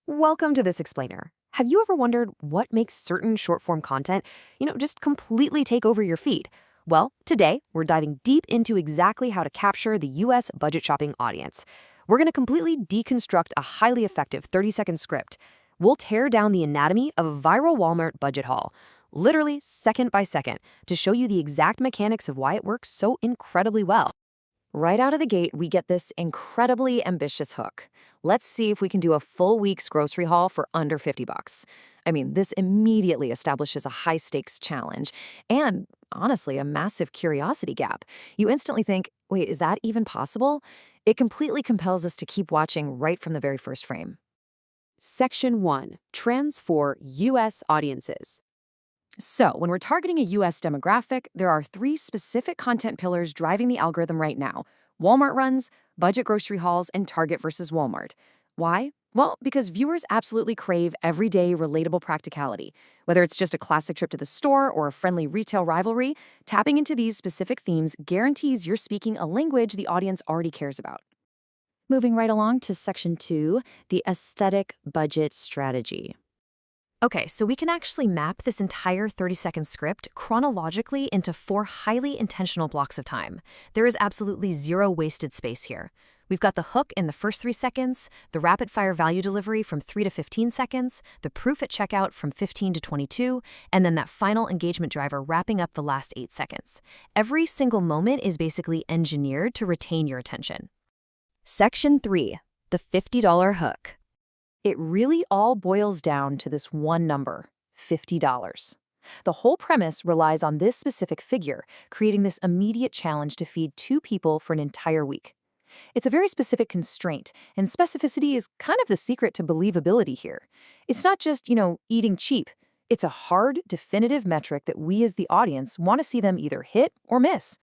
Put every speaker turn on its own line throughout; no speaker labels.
Welcome to This Explainer. Have you ever wondered what makes certain short-form content, just completely take over your feed? Well, today we're diving deep into exactly how to capture the US budget shopping audience. We're going to completely deconstruct a highly effective 30-second script. We'll tear down the anatomy of a viral Walmart budget haul, literally second by second, to show you the exact mechanics of why it works so incredibly well. Right out of the gate, we get this incredibly ambitious hook. Let's see if we can do a full week's grocery haul for under 50 bucks. This immediately establishes a high-stakes challenge and, honestly, a massive curiosity gap. You instantly think, wait, is that even possible? It completely compels us to keep watching right from the very first frame. Section 1. Trends for U.S. audiences. So, when we're targeting a US demographic, there are three specific content pillars driving the algorithm right now: Walmart runs, budget grocery hauls, and Target versus Walmart. Why? Well, because viewers absolutely crave everyday, relatable practicality. Whether it's just a classic trip to the store or a friendly retail rivalry, tapping into these specific themes guarantees you're speaking a language the audience already cares about. Moving right along to Section 2, the aesthetic budget strategy. Okay, so we can actually map this entire 30-second script chronologically into 4 highly intentional blocks of time. There is absolutely zero wasted space here. We've got the hook in the first 3 seconds, the rapid-fire value delivery from 3 to 15 seconds, the proof at checkout from 15 to 22, and then that final engagement driver wrapping up the last 8 seconds. Every single moment is basically engineered to retain your attention. Section 3, the $50 hook. It really all boils down to this one number, $50. The whole premise relies on this specific figure, creating this immediate challenge to feed 2 people for an entire week. It's a very specific constraint, and specificity is kind of the secret to believability here. It's not just, eating cheap. It's a hard, definitive metric that we as the audience want to see them either hit or miss.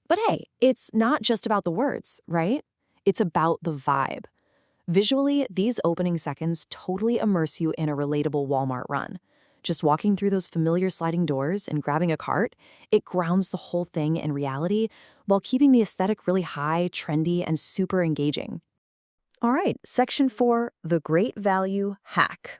But hey, it's not just about the words, right? It's about the vibe. Visually, these opening seconds totally immerse you in a relatable Walmart run. Just walking through those familiar sliding doors and grabbing a cart, it grounds the whole thing in reality while keeping the aesthetic really high, trendy, and super engaging. All right, Section 4, the great value hack.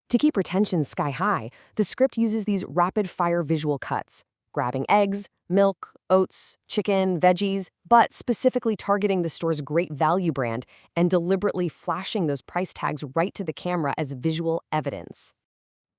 To keep retention sky high, the script uses these rapid-fire visual cuts, grabbing eggs, milk, oats, chicken, veggies, but specifically targeting the store's great value brand and deliberately flashing those price tags right to the camera as visual evidence.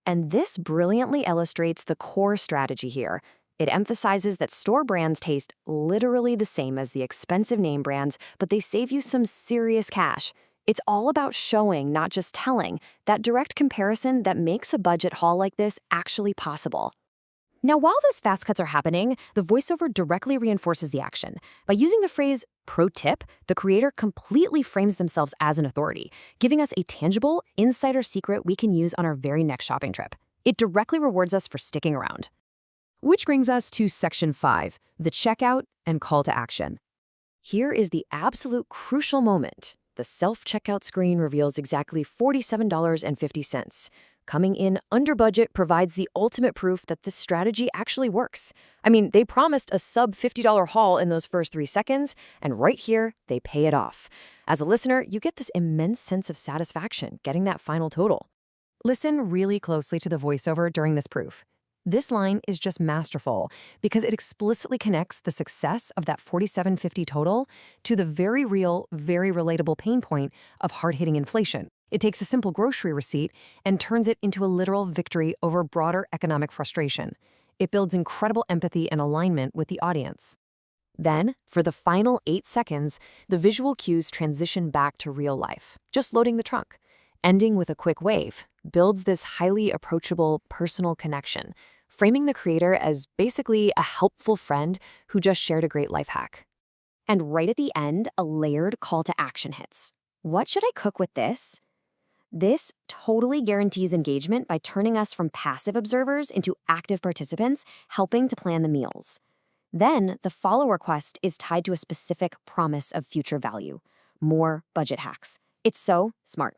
And this brilliantly illustrates the core strategy here. It emphasizes that store brands taste literally the same as the expensive name brands, but they save you some serious cash. It's all about showing, not just telling, that direct comparison that makes a budget haul like this actually possible. Now, while those fast cuts are happening, the voiceover directly reinforces the action. By using the phrase "pro tip," the creator completely frames themselves as an authority, giving us a tangible, insider secret we can use on our very next shopping trip. It directly rewards us for sticking around. Which brings us to Section 5, the checkout and call to action. Here is the absolute crucial moment. The self-checkout screen reveals exactly $47.50. Coming in under budget provides the ultimate proof that this strategy actually works. They promised a sub-$50 haul in those first 3 seconds, and right here, they pay it off. As a listener, you get this immense sense of satisfaction getting that final total. Listen really closely to the voiceover during this proof. This line is just masterful because it explicitly connects the success of that $47.50 total to the very real, very relatable pain point of hard-hitting inflation. It takes a simple grocery receipt and turns it into a literal victory over broader economic frustration. It builds incredible empathy and alignment with the audience. Then, for the final 8 seconds, the visual cues transition back to real life, just loading the trunk. Ending with a quick wave builds this highly approachable, personal connection, framing the creator as basically a helpful friend who just shared a great life hack. And right at the end, a layered call to action hits. What should I cook with this? This totally guarantees engagement by turning us from passive observers into active participants, helping to plan the meals. Then, the follow request is tied to a specific promise of future value: more budget hacks. It's so smart.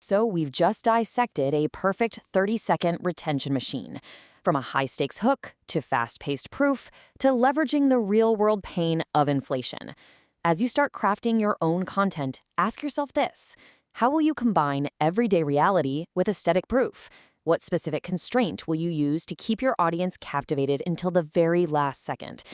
So we've just dissected a perfect 30-second retention machine. From a high-stakes hook, to fast-paced proof, to leveraging the real-world pain of inflation. As you start crafting your own content, ask yourself this: How will you combine everyday reality with aesthetic proof? What specific constraint will you use to keep your audience captivated until the very last second?